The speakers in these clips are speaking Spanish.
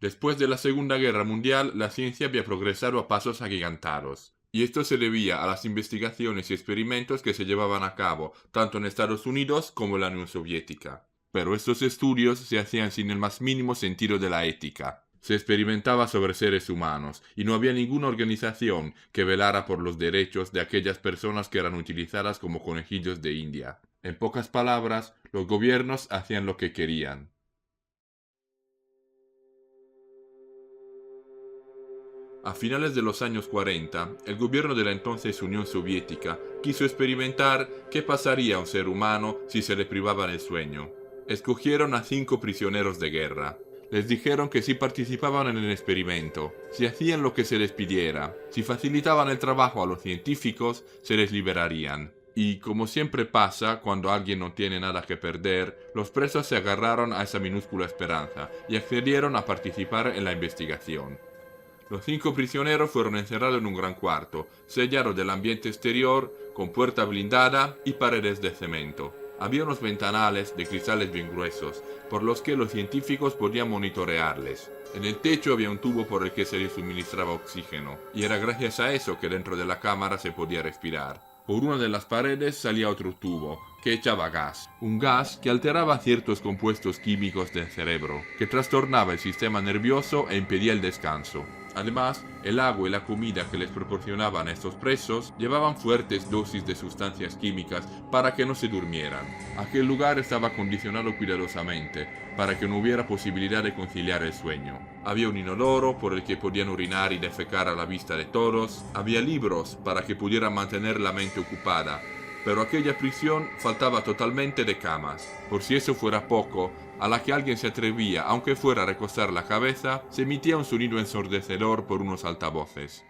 Después de la Segunda Guerra Mundial, la ciencia había progresado a pasos agigantados. Y esto se debía a las investigaciones y experimentos que se llevaban a cabo tanto en Estados Unidos como en la Unión Soviética. Pero estos estudios se hacían sin el más mínimo sentido de la ética. Se experimentaba sobre seres humanos y no había ninguna organización que velara por los derechos de aquellas personas que eran utilizadas como conejillos de India. En pocas palabras, los gobiernos hacían lo que querían. A finales de los años 40, el gobierno de la entonces Unión Soviética quiso experimentar qué pasaría a un ser humano si se le privaba el sueño. Escogieron a 5 prisioneros de guerra. Les dijeron que si participaban en el experimento, si hacían lo que se les pidiera, si facilitaban el trabajo a los científicos, se les liberarían. Y, como siempre pasa cuando alguien no tiene nada que perder, los presos se agarraron a esa minúscula esperanza y accedieron a participar en la investigación. Los 5 prisioneros fueron encerrados en un gran cuarto, sellado del ambiente exterior, con puerta blindada y paredes de cemento. Había unos ventanales de cristales bien gruesos, por los que los científicos podían monitorearles. En el techo había un tubo por el que se les suministraba oxígeno, y era gracias a eso que dentro de la cámara se podía respirar. Por una de las paredes salía otro tubo, que echaba gas. Un gas que alteraba ciertos compuestos químicos del cerebro, que trastornaba el sistema nervioso e impedía el descanso. Además, el agua y la comida que les proporcionaban a estos presos llevaban fuertes dosis de sustancias químicas para que no se durmieran. Aquel lugar estaba acondicionado cuidadosamente para que no hubiera posibilidad de conciliar el sueño. Había un inodoro por el que podían orinar y defecar a la vista de todos. Había libros para que pudieran mantener la mente ocupada. Pero aquella prisión faltaba totalmente de camas. Por si eso fuera poco, a la que alguien se atrevía, aunque fuera a recostar la cabeza, se emitía un sonido ensordecedor por unos altavoces.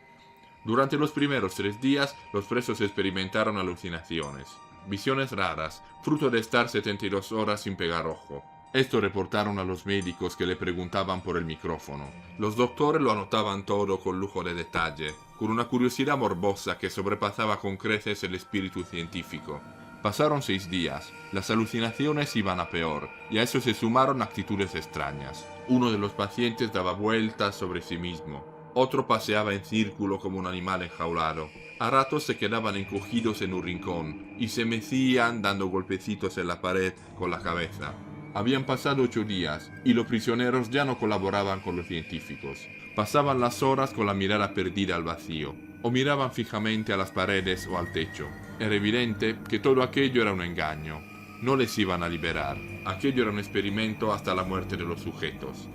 Durante los primeros 3 días, los presos experimentaron alucinaciones, visiones raras, fruto de estar 72 horas sin pegar ojo. Esto reportaron a los médicos que le preguntaban por el micrófono. Los doctores lo anotaban todo con lujo de detalle, con una curiosidad morbosa que sobrepasaba con creces el espíritu científico. Pasaron 6 días, las alucinaciones iban a peor, y a eso se sumaron actitudes extrañas. Uno de los pacientes daba vueltas sobre sí mismo, otro paseaba en círculo como un animal enjaulado. A ratos se quedaban encogidos en un rincón, y se mecían dando golpecitos en la pared con la cabeza. Habían pasado 8 días, y los prisioneros ya no colaboraban con los científicos. Pasaban las horas con la mirada perdida al vacío, o miraban fijamente a las paredes o al techo. Era evidente que todo aquello era un engaño. No les iban a liberar. Aquello era un experimento hasta la muerte de los sujetos.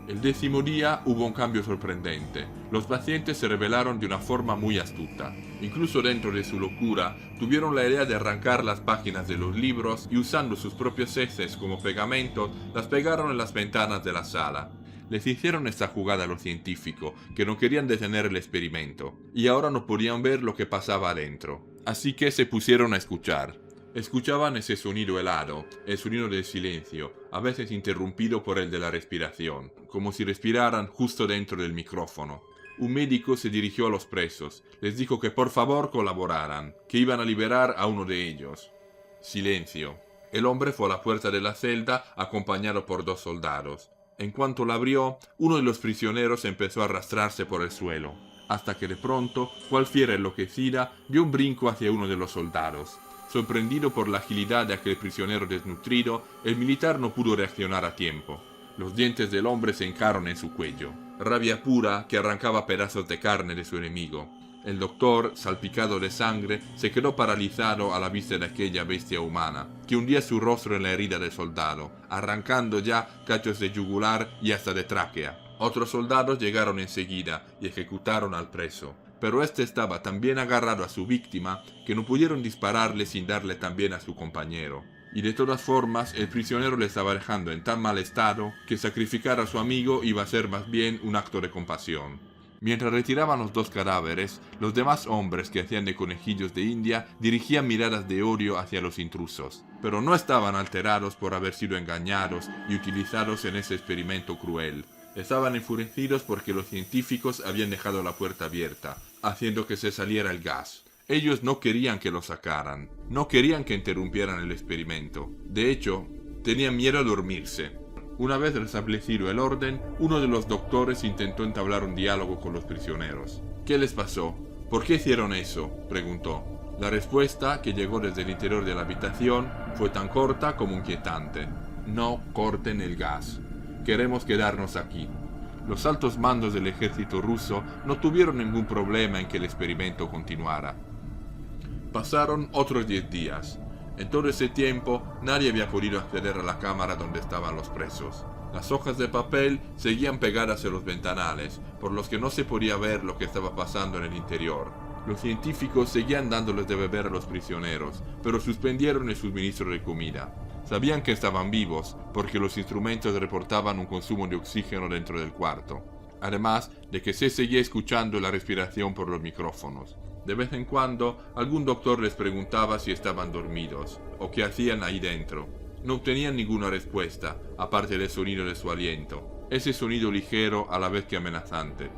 El 10º día hubo un cambio sorprendente. Los pacientes se rebelaron de una forma muy astuta. Incluso dentro de su locura, tuvieron la idea de arrancar las páginas de los libros y usando sus propios heces como pegamento, las pegaron en las ventanas de la sala. Les hicieron esta jugada a los científicos, que no querían detener el experimento, y ahora no podían ver lo que pasaba adentro. Así que se pusieron a escuchar. Escuchaban ese sonido helado, el sonido del silencio, a veces interrumpido por el de la respiración, como si respiraran justo dentro del micrófono. Un médico se dirigió a los presos, les dijo que por favor colaboraran, que iban a liberar a uno de ellos. Silencio. El hombre fue a la puerta de la celda acompañado por 2 soldados. En cuanto la abrió, uno de los prisioneros empezó a arrastrarse por el suelo, hasta que de pronto, cual fiera enloquecida, dio un brinco hacia uno de los soldados. Sorprendido por la agilidad de aquel prisionero desnutrido, el militar no pudo reaccionar a tiempo. Los dientes del hombre se hincaron en su cuello. Rabia pura que arrancaba pedazos de carne de su enemigo. El doctor, salpicado de sangre, se quedó paralizado a la vista de aquella bestia humana, que hundía su rostro en la herida del soldado, arrancando ya cachos de yugular y hasta de tráquea. Otros soldados llegaron enseguida y ejecutaron al preso, pero este estaba tan bien agarrado a su víctima que no pudieron dispararle sin darle también a su compañero. Y de todas formas, el prisionero le estaba dejando en tan mal estado que sacrificar a su amigo iba a ser más bien un acto de compasión. Mientras retiraban los 2 cadáveres, los demás hombres que hacían de conejillos de India dirigían miradas de odio hacia los intrusos, pero no estaban alterados por haber sido engañados y utilizados en ese experimento cruel. Estaban enfurecidos porque los científicos habían dejado la puerta abierta, haciendo que se saliera el gas. Ellos no querían que lo sacaran, no querían que interrumpieran el experimento. De hecho, tenían miedo a dormirse. Una vez restablecido el orden, uno de los doctores intentó entablar un diálogo con los prisioneros. ¿Qué les pasó? ¿Por qué hicieron eso?, preguntó. La respuesta, que llegó desde el interior de la habitación, fue tan corta como inquietante. No corten el gas. Queremos quedarnos aquí. Los altos mandos del ejército ruso no tuvieron ningún problema en que el experimento continuara. Pasaron otros 10 días. En todo ese tiempo, nadie había podido acceder a la cámara donde estaban los presos. Las hojas de papel seguían pegadas en los ventanales, por los que no se podía ver lo que estaba pasando en el interior. Los científicos seguían dándoles de beber a los prisioneros, pero suspendieron el suministro de comida. Sabían que estaban vivos, porque los instrumentos reportaban un consumo de oxígeno dentro del cuarto. Además de que se seguía escuchando la respiración por los micrófonos. De vez en cuando, algún doctor les preguntaba si estaban dormidos, o qué hacían ahí dentro. No obtenían ninguna respuesta, aparte del sonido de su aliento, ese sonido ligero a la vez que amenazante.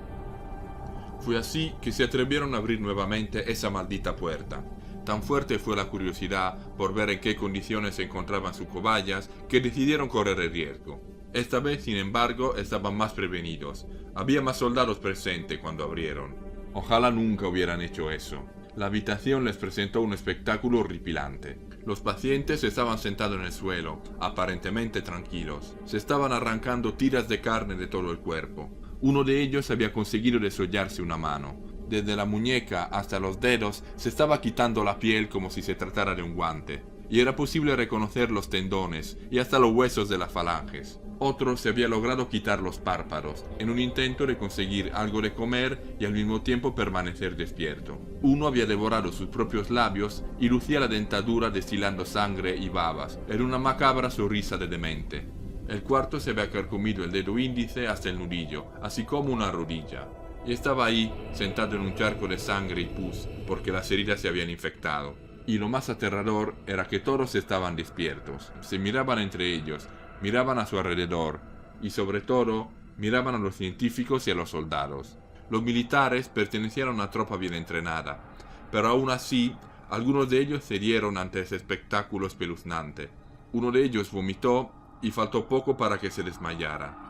Fue así que se atrevieron a abrir nuevamente esa maldita puerta. Tan fuerte fue la curiosidad por ver en qué condiciones se encontraban sus cobayas que decidieron correr el riesgo. Esta vez, sin embargo, estaban más prevenidos. Había más soldados presentes cuando abrieron. Ojalá nunca hubieran hecho eso. La habitación les presentó un espectáculo horripilante. Los pacientes estaban sentados en el suelo, aparentemente tranquilos. Se estaban arrancando tiras de carne de todo el cuerpo. Uno de ellos había conseguido desollarse una mano. Desde la muñeca hasta los dedos se estaba quitando la piel como si se tratara de un guante, y era posible reconocer los tendones y hasta los huesos de las falanges. Otro se había logrado quitar los párpados, en un intento de conseguir algo de comer y al mismo tiempo permanecer despierto. Uno había devorado sus propios labios y lucía la dentadura destilando sangre y babas, en una macabra sonrisa de demente. El cuarto se había carcomido el dedo índice hasta el nudillo, así como una rodilla. Y estaba ahí, sentado en un charco de sangre y pus, porque las heridas se habían infectado. Y lo más aterrador era que todos estaban despiertos. Se miraban entre ellos, miraban a su alrededor, y sobre todo, miraban a los científicos y a los soldados. Los militares pertenecían a una tropa bien entrenada, pero aún así, algunos de ellos cedieron ante ese espectáculo espeluznante. Uno de ellos vomitó y faltó poco para que se desmayara.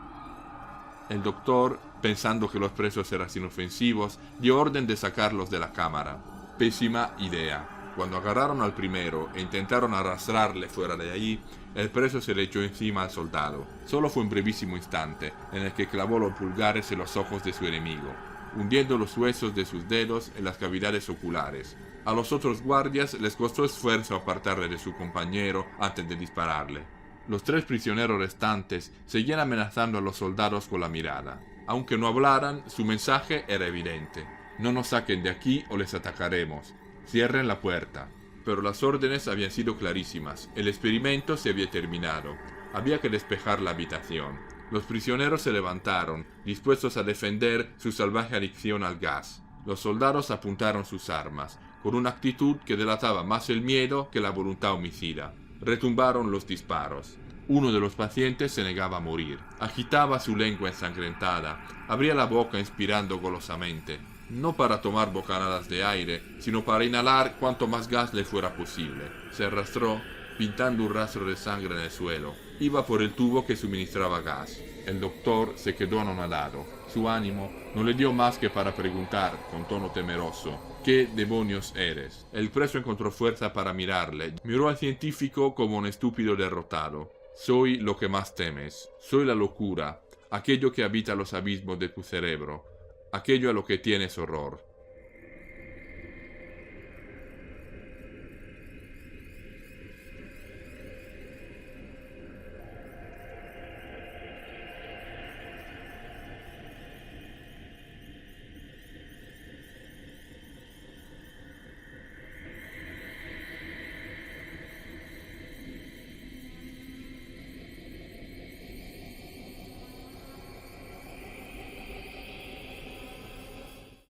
El doctor, pensando que los presos eran inofensivos, dio orden de sacarlos de la cámara. Pésima idea. Cuando agarraron al primero e intentaron arrastrarle fuera de allí, el preso se le echó encima al soldado. Solo fue un brevísimo instante en el que clavó los pulgares en los ojos de su enemigo, hundiendo los huesos de sus dedos en las cavidades oculares. A los otros guardias les costó esfuerzo apartarle de su compañero antes de dispararle. Los 3 prisioneros restantes seguían amenazando a los soldados con la mirada. Aunque no hablaran, su mensaje era evidente. No nos saquen de aquí o les atacaremos. Cierren la puerta. Pero las órdenes habían sido clarísimas. El experimento se había terminado. Había que despejar la habitación. Los prisioneros se levantaron, dispuestos a defender su salvaje adicción al gas. Los soldados apuntaron sus armas, con una actitud que delataba más el miedo que la voluntad homicida. Retumbaron los disparos. Uno de los pacientes se negaba a morir. Agitaba su lengua ensangrentada. Abría la boca inspirando golosamente. No para tomar bocanadas de aire, sino para inhalar cuanto más gas le fuera posible. Se arrastró, pintando un rastro de sangre en el suelo. Iba por el tubo que suministraba gas. El doctor se quedó anonadado. Su ánimo no le dio más que para preguntar, con tono temeroso, ¿qué demonios eres? El preso encontró fuerza para mirarle. Miró al científico como un estúpido derrotado. Soy lo que más temes. Soy la locura, aquello que habita los abismos de tu cerebro, aquello a lo que tienes horror.